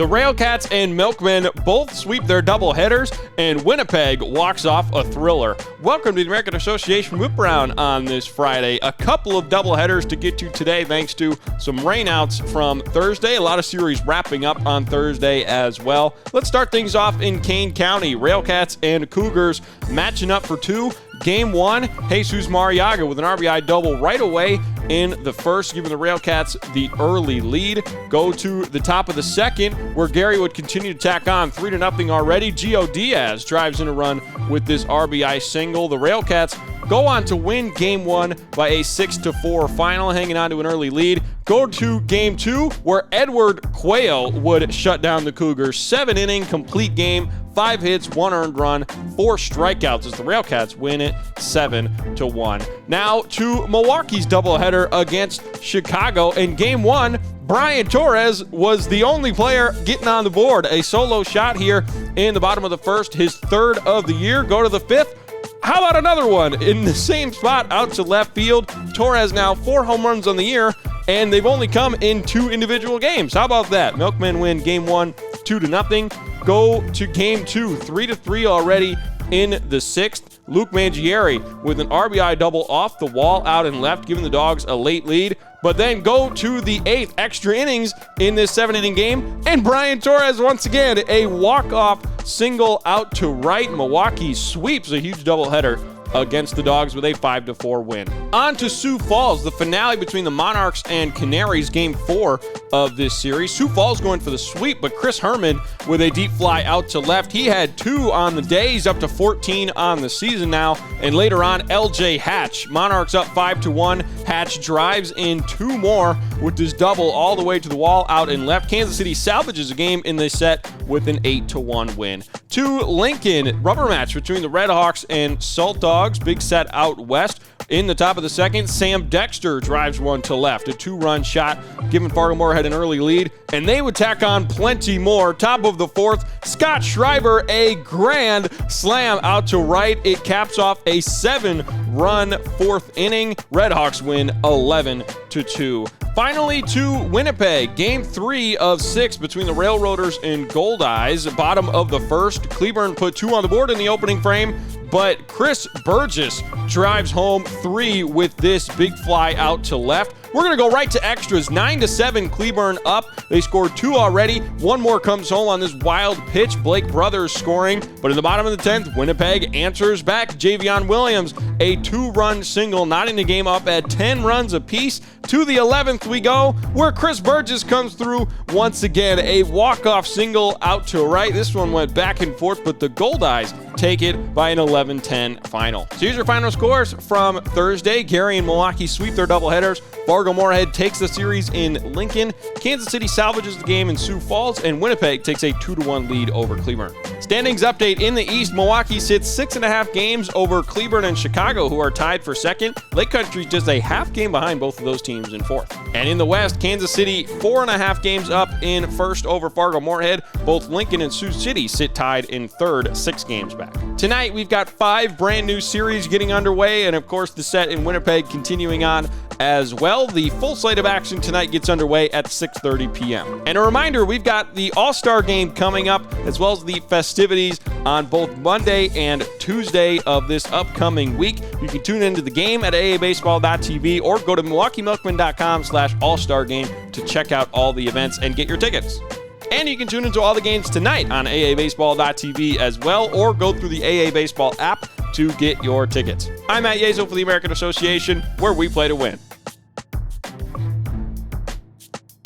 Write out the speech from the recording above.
The Railcats and Milkmen both sweep their doubleheaders, and Winnipeg walks off a thriller. Welcome to the American Association Whiparound on this Friday. A couple of doubleheaders to get to today thanks to some rainouts from Thursday. A lot of series wrapping up on Thursday as well. Let's start things off in Kane County. Railcats and Cougars matching up for two. Game one, Jesus Mariaga with an RBI double right away in the first, giving the Railcats the early lead. Go to the top of the second, where Gary would continue to tack on 3-0 already. Goldeyes drives in a run with this RBI single. The Railcats go on to win game one by a 6-4 final, hanging on to an early lead. Go to game two, where Edward Quayle would shut down the Cougars. 7-inning complete game, 5 hits, 1 earned run, 4 strikeouts as the Railcats win it 7-1. Now to Milwaukee's doubleheader against Chicago. In game one, Brian Torres was the only player getting on the board. A solo shot here in the bottom of the first, his third of the year. Go to the fifth. How about another one in the same spot out to left field? Torres now 4 home runs on the year, and they've only come in 2 individual games. How about that? Milkmen win game one 2-0. Go to game two, 3-3 already in the sixth. Luke Mangieri with an RBI double off the wall out and left, giving the Dogs a late lead. But then go to the 8th, extra innings in this 7-inning game, and Brian Torres once again, a walk-off single out to right. Milwaukee sweeps a huge doubleheader against the Dogs with a 5-4 win. On to Sioux Falls, the finale between the Monarchs and Canaries, game 4 of this series. Sioux Falls going for the sweep, but Chris Herman with a deep fly out to left. He had 2 on the day. He's up to 14 on the season now. And later on, LJ Hatch. Monarchs up 5-1. Hatch drives in 2 more with this double all the way to the wall out and left. Kansas City salvages a game in this set with an 8-1 win. To Lincoln, rubber match between the Red Hawks and Salt Dogs. Big set out west. In the top of the second, Sam Dexter drives one to left. A 2-run shot, giving Fargo-Moorhead an early lead, and they would tack on plenty more. Top of the fourth, Scott Schreiber, a grand slam out to right. It caps off a 7-run 4th inning. Red Hawks win 11-2. Finally to Winnipeg, game 3 of 6 between the Railroaders and Goldeyes. Bottom of the first, Cleburne put 2 on the board in the opening frame, but Chris Burgess drives home 3 with this big fly out to left. We're going to go right to extras. 9-7, Cleburne up. They scored 2 already. 1 more comes home on this wild pitch. Blake Brothers scoring. But in the bottom of the 10th, Winnipeg answers back. Javion Williams, a 2-run single, knotting the game up at 10 runs apiece. To the 11th we go, where Chris Burgess comes through once again. A walk-off single out to right. This one went back and forth, but the Goldeyes take it by an 11-10 final. So here's your final scores from Thursday. Gary and Milwaukee sweep their doubleheaders. Fargo-Moorhead takes the series in Lincoln. Kansas City salvages the game in Sioux Falls, and Winnipeg takes a 2-1 lead over Cleburne. Standings update in the East. Milwaukee sits 6.5 games over Cleburne and Chicago, who are tied for second. Lake Country just a half game behind both of those teams in fourth. And in the West, Kansas City 4.5 games up in first over Fargo-Moorhead. Both Lincoln and Sioux City sit tied in third, 6 games back. Tonight, we've got 5 brand new series getting underway, and of course, the set in Winnipeg continuing on as well. The full slate of action tonight gets underway at 6:30 p.m. And a reminder, we've got the All-Star Game coming up, as well as the festivities on both Monday and Tuesday of this upcoming week. You can tune into the game at aabaseball.tv or go to milwaukeemilkmen.com/all-star-game to check out all the events and get your tickets. And you can tune into all the games tonight on aabaseball.tv as well, or go through the AA Baseball app to get your tickets. I'm Matt Yeazel for the American Association, where we play to win.